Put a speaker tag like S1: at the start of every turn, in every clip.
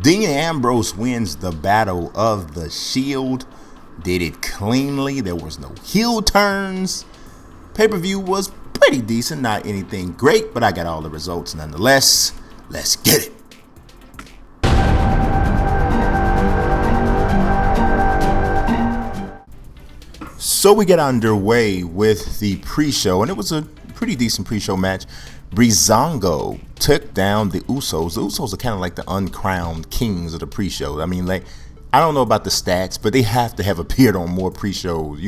S1: Dean Ambrose wins the Battle of the Shield. Did it cleanly. There was no heel turns. Pay-per-view was pretty decent. Not anything great, but I got all the results nonetheless. Let's get it. So we get underway with the pre-show, and it was a pretty decent pre-show match. Breezango took down the Usos. The Usos are kind of like the uncrowned kings of the pre-show. I mean, like, I don't know about the stats, but they have to have appeared on more pre-shows,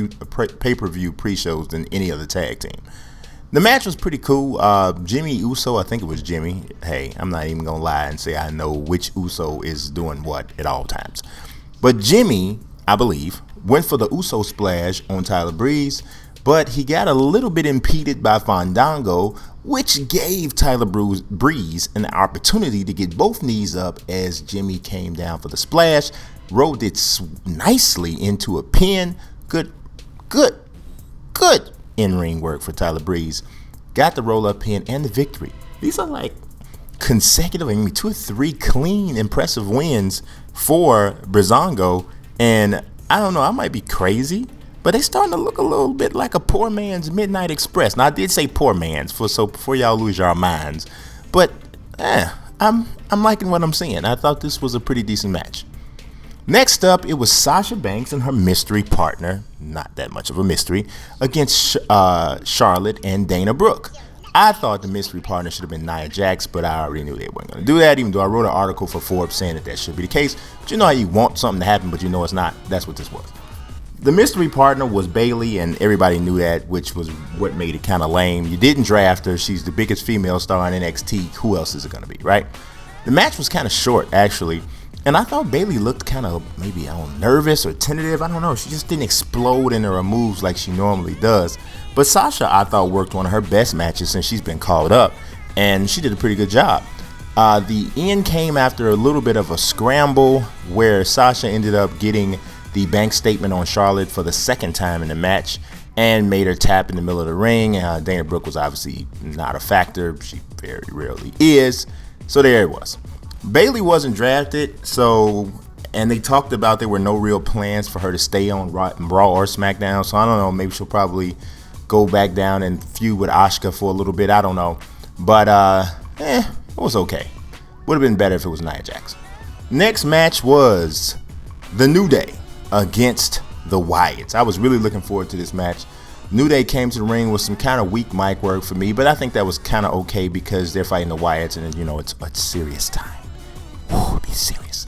S1: pay-per-view pre-shows than any other tag team. The match was pretty cool. Jimmy Uso, I think it was Jimmy. Hey, I'm not even going to lie and say I know which Uso is doing what at all times. But Jimmy, I believe, went for the Uso splash on Tyler Breeze, but he got a little bit impeded by Fandango, which gave Tyler Breeze an opportunity to get both knees up as Jimmy came down for the splash, rolled it nicely into a pin. Good in-ring work for Tyler Breeze. Got the roll-up pin and the victory. These are like consecutive, 2 or 3 clean, impressive wins for Breezango, and I don't know, I might be crazy, but they starting to look a little bit like a poor man's Midnight Express. Now, I did say poor man's, so before y'all lose your minds. But I'm liking what I'm seeing. I thought this was a pretty decent match. Next up, it was Sasha Banks and her mystery partner, not that much of a mystery, against Charlotte and Dana Brooke. I thought the mystery partner should have been Nia Jax, but I already knew they weren't going to do that, even though I wrote an article for Forbes saying that should be the case. But you know how you want something to happen, but you know it's not? That's what this was. The mystery partner was Bayley, and everybody knew that, which was what made it kind of lame. You didn't draft her. She's the biggest female star in NXT. Who else is it going to be, right? The match was kind of short, actually, and I thought Bayley looked kind of maybe nervous or tentative. I don't know. She just didn't explode into her moves like she normally does. But Sasha, I thought, worked one of her best matches since she's been called up, and she did a pretty good job. The end came after a little bit of a scramble where Sasha ended up getting the bank statement on Charlotte for the second time in the match and made her tap in the middle of the ring. Dana Brooke was obviously not a factor. She very rarely is. So there it was. Bayley wasn't drafted, and they talked about there were no real plans for her to stay on Raw or SmackDown. So I don't know, maybe she'll probably go back down and feud with Asuka for a little bit. I don't know. But, it was okay. Would have been better if it was Nia Jax. Next match was The New Day against the Wyatts. I was really looking forward to this match. New Day came to the ring with some kind of weak mic work for me, but I think that was kind of okay because they're fighting the Wyatts, and it's a serious time. Whew, be serious.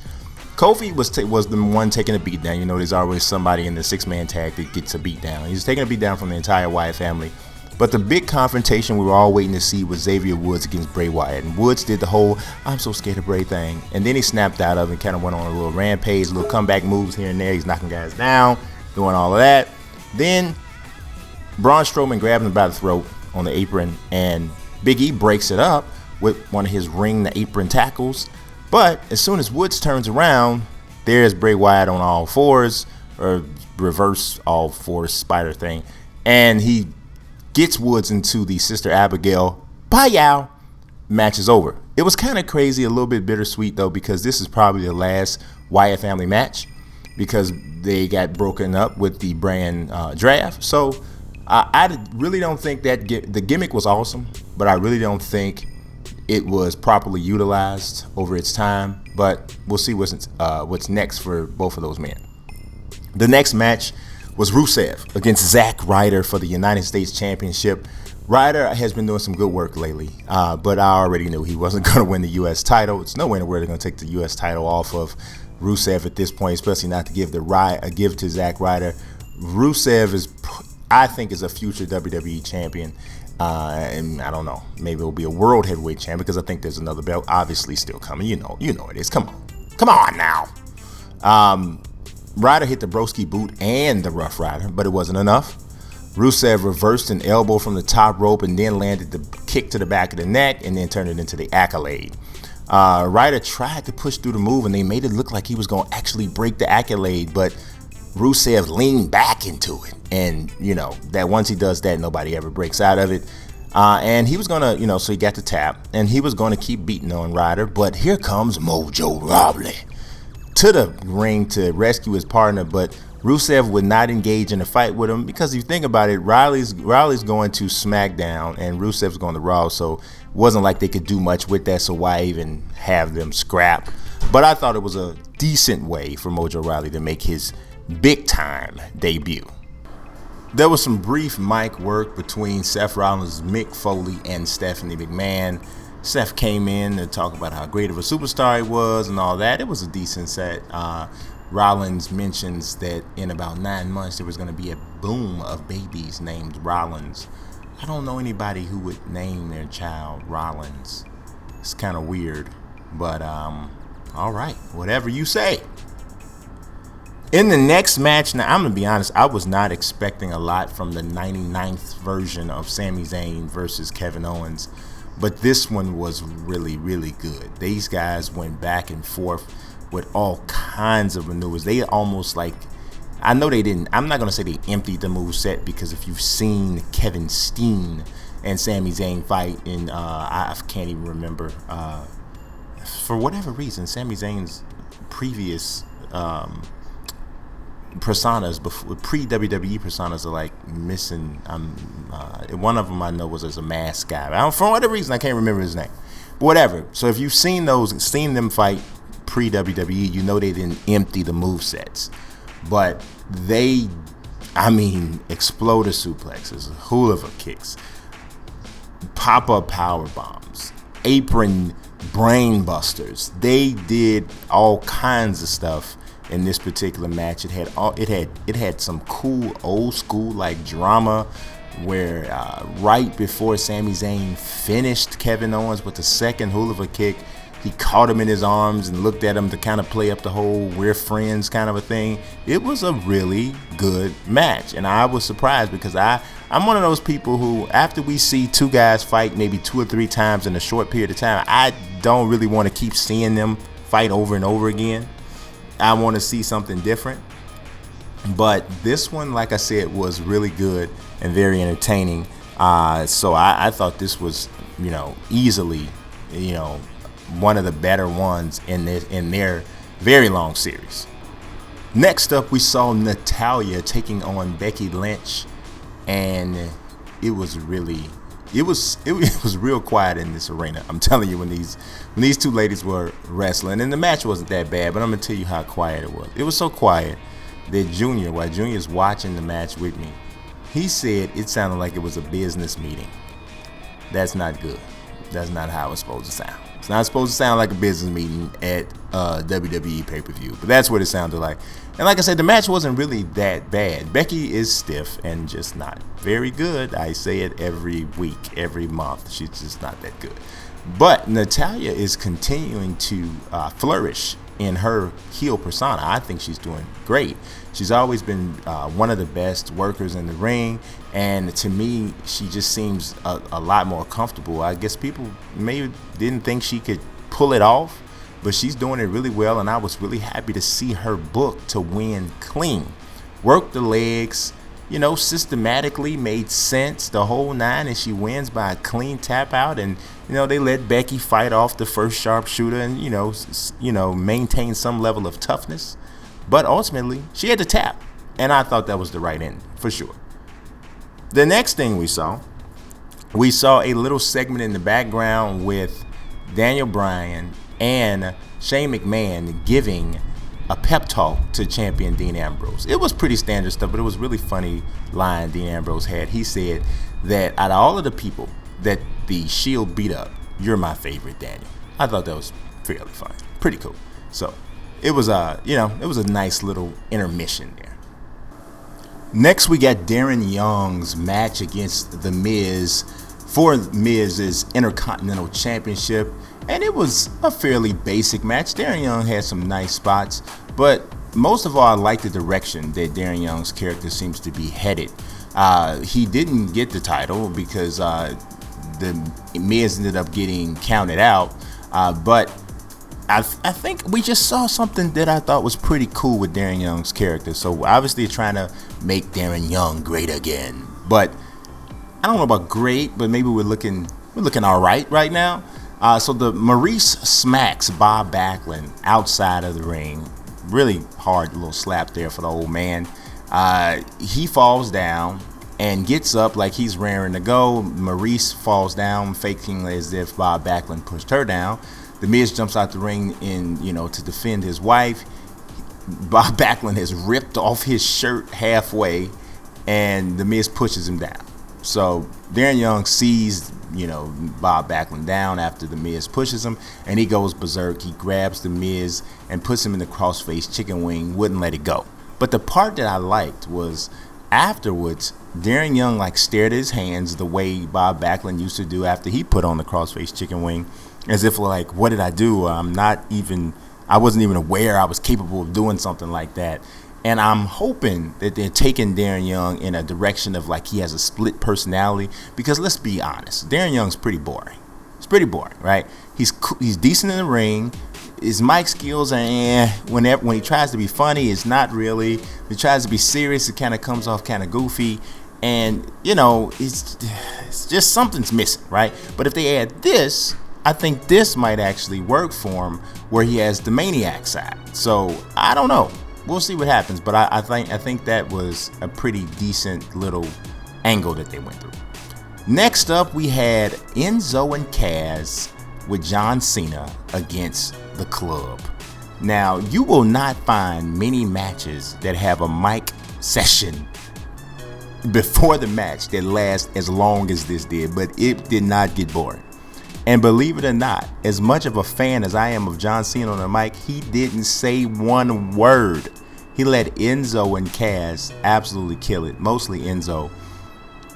S1: Kofi was the one taking a beat down. There's always somebody in the 6-man tag that gets a beat down. He's taking a beat down from the entire Wyatt family. But the big confrontation we were all waiting to see was Xavier Woods against Bray Wyatt. And Woods did the whole "I'm so scared of Bray" thing. And then he snapped out of it and kind of went on a little rampage, little comeback moves here and there. He's knocking guys down, doing all of that. Then Braun Strowman grabbed him by the throat on the apron, and Big E breaks it up with one of his ring the apron tackles. But as soon as Woods turns around, there's Bray Wyatt on all fours, or reverse all fours spider thing. And he gets Woods into the Sister Abigail. Bye-yow. Match is over. It was kind of crazy, a little bit bittersweet, though, because this is probably the last Wyatt family match because they got broken up with the brand draft. So I really don't think that the gimmick was awesome, but I really don't think it was properly utilized over its time. But we'll see what's next for both of those men. The next match was Rusev against Zack Ryder for the United States Championship. Ryder has been doing some good work lately, but I already knew he wasn't going to win the U.S. title. It's nowhere in the world they're going to take the U.S. title off of Rusev at this point, especially not to give to Zack Ryder. Rusev I think is a future WWE champion, and I don't know, maybe it'll be a world heavyweight champion because I think there's another belt obviously still coming. You know it is. Come on now. Ryder hit the broski boot and the Rough Rider, but it wasn't enough. Rusev reversed an elbow from the top rope and then landed the kick to the back of the neck and then turned it into the Accolade. Ryder tried to push through the move and they made it look like he was going to actually break the Accolade, but Rusev leaned back into it. And, that once he does that, nobody ever breaks out of it. And he was going to, so he got the tap, and he was going to keep beating on Ryder. But here comes Mojo Rawley to the ring to rescue his partner, but Rusev would not engage in a fight with him because if you think about it, Riley's going to SmackDown and Rusev's going to Raw, so it wasn't like they could do much with that, so why even have them scrap? But I thought it was a decent way for Mojo Rawley to make his big-time debut. There was some brief mic work between Seth Rollins, Mick Foley, and Stephanie McMahon. Seth came in to talk about how great of a superstar he was and all that. It was a decent set. Rollins mentions that in about 9 months there was going to be a boom of babies named Rollins. I don't know anybody who would name their child Rollins. It's kind of weird, but all right, whatever you say. In the next match, now I'm going to be honest, I was not expecting a lot from the 99th version of Sami Zayn versus Kevin Owens, but this one was really, really good. These guys went back and forth with all kinds of maneuvers. They almost like, I know they didn't, I'm not going to say they emptied the moveset, because if you've seen Kevin Steen and Sami Zayn fight in, I can't even remember, for whatever reason, Sami Zayn's previous personas, pre-WWE personas are like missing. One of them I know was as a mask guy. For whatever reason, I can't remember his name. But whatever. So if you've seen them fight pre-WWE, you know they didn't empty the movesets. But they, exploder suplexes, hula kicks, pop-up power bombs, apron brain busters. They did all kinds of stuff in this particular match. It had some cool old school like drama where right before Sami Zayn finished Kevin Owens with the second hula kick, he caught him in his arms and looked at him to kind of play up the whole we're friends kind of a thing. It was a really good match, and I was surprised because I'm one of those people who, after we see two guys fight maybe 2 or 3 times in a short period of time, I don't really want to keep seeing them fight over and over again. I want to see something different. But this one, like I said, was really good and very entertaining. So I thought this was, easily, one of the better ones in their very long series. Next up, we saw Natalya taking on Becky Lynch, and it was real quiet in this arena. I'm telling you, when these two ladies were wrestling, and the match wasn't that bad, but I'm gonna tell you how quiet it was. It was so quiet that while Junior's watching the match with me, he said it sounded like it was a business meeting. That's not good. That's not how it's supposed to sound. It's not supposed to sound like a business meeting at WWE pay-per-view, but that's what it sounded like. And like I said, the match wasn't really that bad. Becky is stiff and just not very good. I say it every week, every month. She's just not that good. But Natalya is continuing to flourish in her heel persona. I think she's doing great. She's always been one of the best workers in the ring, and to me, she just seems a lot more comfortable. I guess people maybe didn't think she could pull it off, but she's doing it really well, and I was really happy to see her booked to win clean. Work the legs, systematically, made sense, the whole 9, and she wins by a clean tap out. And they let Becky fight off the first sharpshooter and maintain some level of toughness, but ultimately she had to tap, and I thought that was the right end for sure. The next thing we saw a little segment in the background with Daniel Bryan and Shane McMahon giving a pep talk to champion Dean Ambrose. It was pretty standard stuff, but it was really funny line Dean Ambrose had. He said that out of all of the people that the Shield beat up, you're my favorite, Daniel. I thought that was fairly funny. Pretty cool. So it was it was a nice little intermission there. Next, we got Darren Young's match against The Miz for Miz's Intercontinental Championship, and it was a fairly basic match. Darren Young had some nice spots, but most of all, I like the direction that Darren Young's character seems to be headed. He didn't get the title because the Miz ended up getting counted out, but I think we just saw something that I thought was pretty cool with Darren Young's character. So obviously trying to make Darren Young great again, but I don't know about great, but maybe we're looking all right now. So the Maurice smacks Bob Backlund outside of the ring. Really hard little slap there for the old man. He falls down and gets up like he's raring to go. Maurice falls down, faking as if Bob Backlund pushed her down. The Miz jumps out the ring to defend his wife. Bob Backlund has ripped off his shirt halfway, and the Miz pushes him down. So Darren Young sees, Bob Backlund down after the Miz pushes him, and he goes berserk. He grabs the Miz and puts him in the crossface chicken wing, wouldn't let it go. But the part that I liked was afterwards, Darren Young stared at his hands the way Bob Backlund used to do after he put on the crossface chicken wing, as if what did I do? I wasn't even aware I was capable of doing something like that. And I'm hoping that they're taking Darren Young in a direction of he has a split personality, because let's be honest, Darren Young's pretty boring. It's pretty boring, right? He's decent in the ring. His mic skills are when he tries to be funny, it's not really. When he tries to be serious, it kind of comes off kind of goofy. And, it's just something's missing, right? But if they add this, I think this might actually work for him, where he has the maniac side. So I don't know. We'll see what happens, but I think that was a pretty decent little angle that they went through. Next up, we had Enzo and Cass with John Cena against the Club. Now, you will not find many matches that have a mic session before the match that lasts as long as this did, but it did not get boring. And believe it or not, as much of a fan as I am of John Cena on the mic, he didn't say one word. He let Enzo and Cass absolutely kill it, mostly Enzo.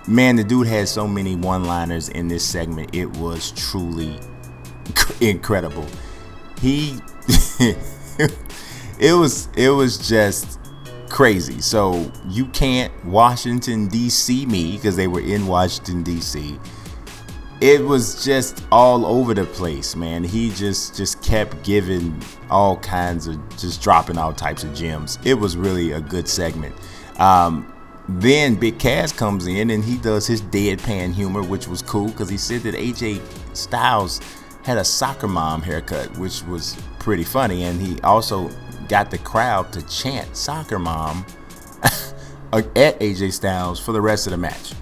S1: Man, the dude had so many one-liners in this segment. It was truly incredible. It was just crazy. So you can't Washington, D.C. me, because they were in Washington, D.C., it was just all over the place, man. He just kept giving all kinds of, just dropping all types of gems. It was really a good segment. Then Big Cass comes in and he does his deadpan humor, which was cool because he said that AJ Styles had a soccer mom haircut, which was pretty funny. And he also got the crowd to chant soccer mom at AJ Styles for the rest of the match.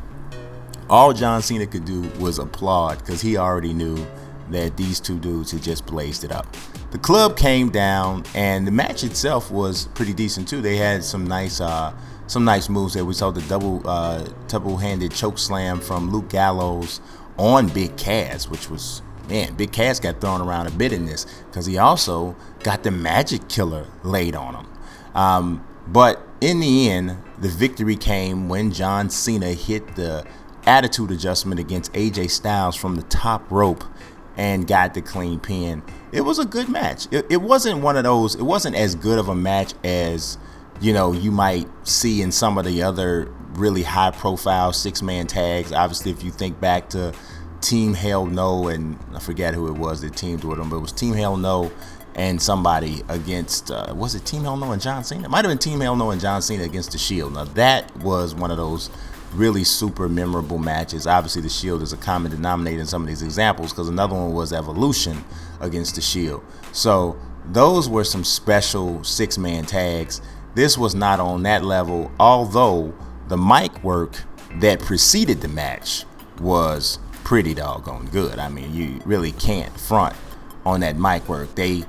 S1: All John Cena could do was applaud because he already knew that these two dudes had just blazed it up. The Club came down, and the match itself was pretty decent too. They had some nice moves there. We saw the double-handed choke slam from Luke Gallows on Big Cass, which was, man, Big Cass got thrown around a bit in this because he also got the Magic Killer laid on him. But in the end, the victory came when John Cena hit the attitude adjustment against AJ Styles from the top rope and got the clean pin. It was a good match. It wasn't one of those, it wasn't as good of a match as, you might see in some of the other really high profile 6-man tags. Obviously, if you think back to Team Hell No, and I forget who it was that teamed with them, but it was Team Hell No and somebody against, was it Team Hell No and John Cena? It might have been Team Hell No and John Cena against The Shield. Now that was one of those really super memorable matches. Obviously, The Shield is a common denominator in some of these examples because another one was Evolution against The Shield. So those were some special 6-man tags. This was not on that level, although the mic work that preceded the match was pretty doggone good. I mean, you really can't front on that mic work. They,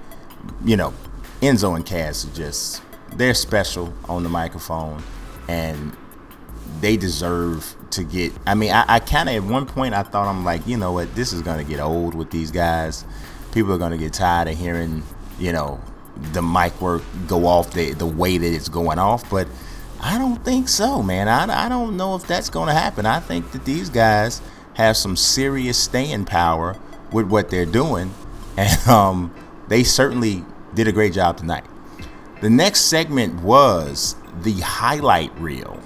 S1: Enzo and Cass are they're special on the microphone, and they deserve to get, I kind of, at one point I thought, I'm like, you know what, this is going to get old with these guys. People are going to get tired of hearing, the mic work go off the way that it's going off. But I don't think so, man. I don't know if that's going to happen. I think that these guys have some serious staying power with what they're doing. And they certainly did a great job tonight. The next segment was the highlight reel,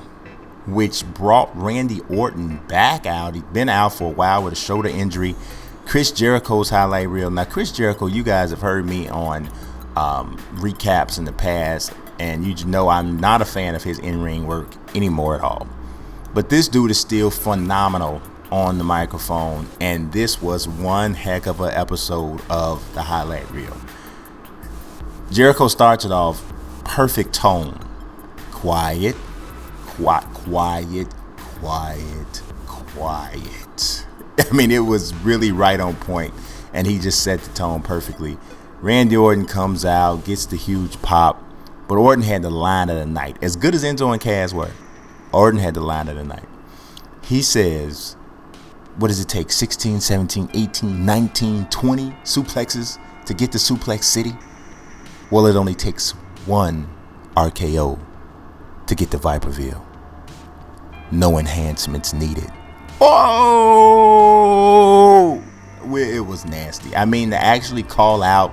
S1: which brought Randy Orton back out. He'd been out for a while with a shoulder injury. Chris Jericho's highlight reel. Now, Chris Jericho, you guys have heard me on recaps in the past, and you know I'm not a fan of his in-ring work anymore at all. But this dude is still phenomenal on the microphone, and this was one heck of an episode of the highlight reel. Jericho starts it off, perfect tone. Quiet. I mean, it was really right on point, and he just set the tone perfectly. Randy Orton comes out, gets the huge pop, but Orton had the line of the night. As good as Enzo and Cass were, Orton had the line of the night. He says, what does it take? 16, 17, 18, 19, 20 suplexes to get to Suplex City? Well, it only takes one RKO to get to Viperville. No enhancements needed. Oh! It was nasty. I mean, to actually call out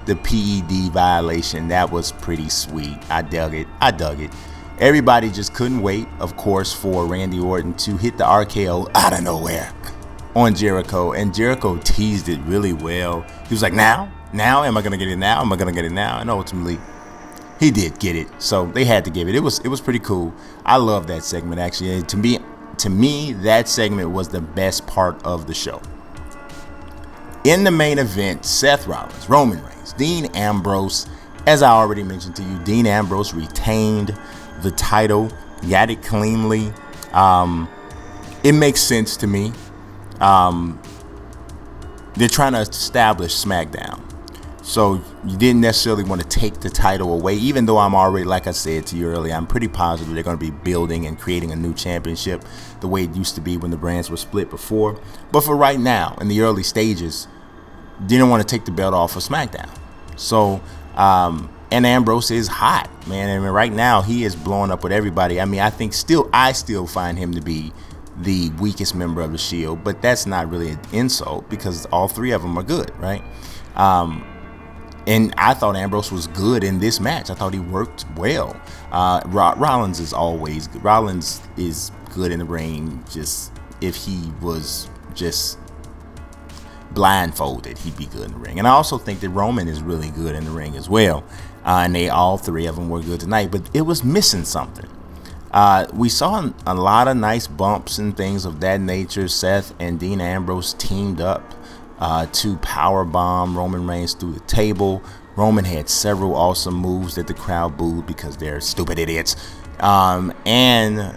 S1: the PED violation, that was pretty sweet. I dug it. Everybody just couldn't wait, of course, for Randy Orton to hit the RKO out of nowhere on Jericho. And Jericho teased it really well. He was like, now? Am I going to get it now? And ultimately, he did get it. So they had to give it. It was pretty cool. I love that segment, actually. To me, that segment was the best part of the show. In the main event, Seth Rollins, Roman Reigns, Dean Ambrose. As I already mentioned to you, Dean Ambrose retained the title, got it cleanly. It makes sense to me. They're trying to establish SmackDown. So you didn't necessarily want to take the title away, even though I'm already, like I said to you earlier, I'm pretty positive they're going to be building and creating a new championship the way it used to be when the brands were split before. But for right now, in the early stages, didn't want to take the belt off of SmackDown. So, and Ambrose is hot, man. I mean, right now he is blowing up with everybody. I mean, I still find him to be the weakest member of the Shield, but that's not really an insult because all three of them are good, right? And I thought Ambrose was good in this match. I thought he worked well. Rollins is always good. Rollins is good in the ring. Just if he was just blindfolded, he'd be good in the ring. And I also think that Roman is really good in the ring as well. And all three of them were good tonight. But it was missing something. We saw a lot of nice bumps and things of that nature. Seth and Dean Ambrose teamed up to powerbomb Roman Reigns through the table. Roman had several awesome moves that the crowd booed because they're stupid idiots. And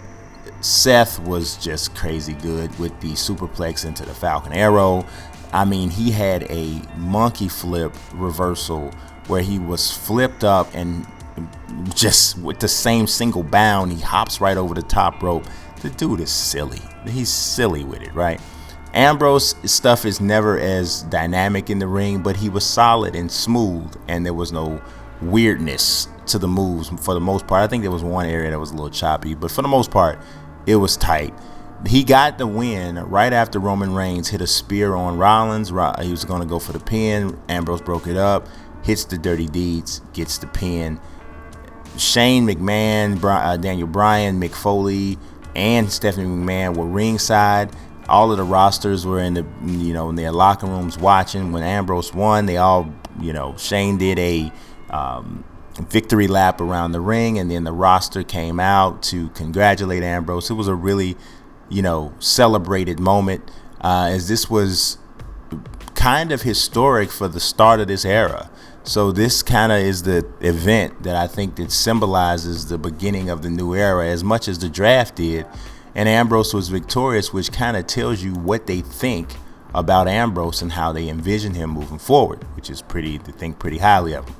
S1: Seth was just crazy good with the superplex into the Falcon Arrow. I mean, he had a monkey flip reversal where he was flipped up and just with the same single bound, he hops right over the top rope. The dude is silly. He's silly with it, right? Ambrose stuff is never as dynamic in the ring, but he was solid and smooth, and there was no weirdness to the moves for the most part. I think there was one area that was a little choppy, but for the most part, it was tight. He got the win right after Roman Reigns hit a spear on Rollins. He was going to go for the pin. Ambrose broke it up, hits the Dirty Deeds, gets the pin. Shane McMahon, Daniel Bryan, Mick Foley, and Stephanie McMahon were ringside. All of the rosters were in their locker rooms watching. When Ambrose won, they all, Shane did a victory lap around the ring, and then the roster came out to congratulate Ambrose. It was a really, celebrated moment, as this was kind of historic for the start of this era. So this kind of is the event that I think that symbolizes the beginning of the new era as much as the draft did. And Ambrose was victorious, which kind of tells you what they think about Ambrose and how they envision him moving forward, which is to think pretty highly of him.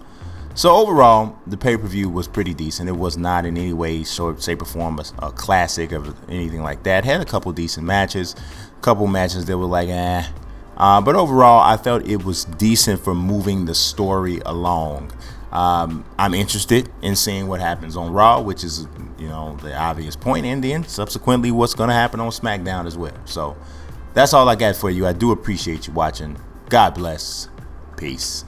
S1: So overall, the pay-per-view was pretty decent. It was not in any way, shape, or form a classic or anything like that. It had a couple decent matches, a couple matches that were like, but overall, I felt it was decent for moving the story along. I'm interested in seeing what happens on Raw, which is, the obvious point, and then subsequently what's going to happen on SmackDown as well. So that's all I got for you. I do appreciate you watching. God bless. Peace.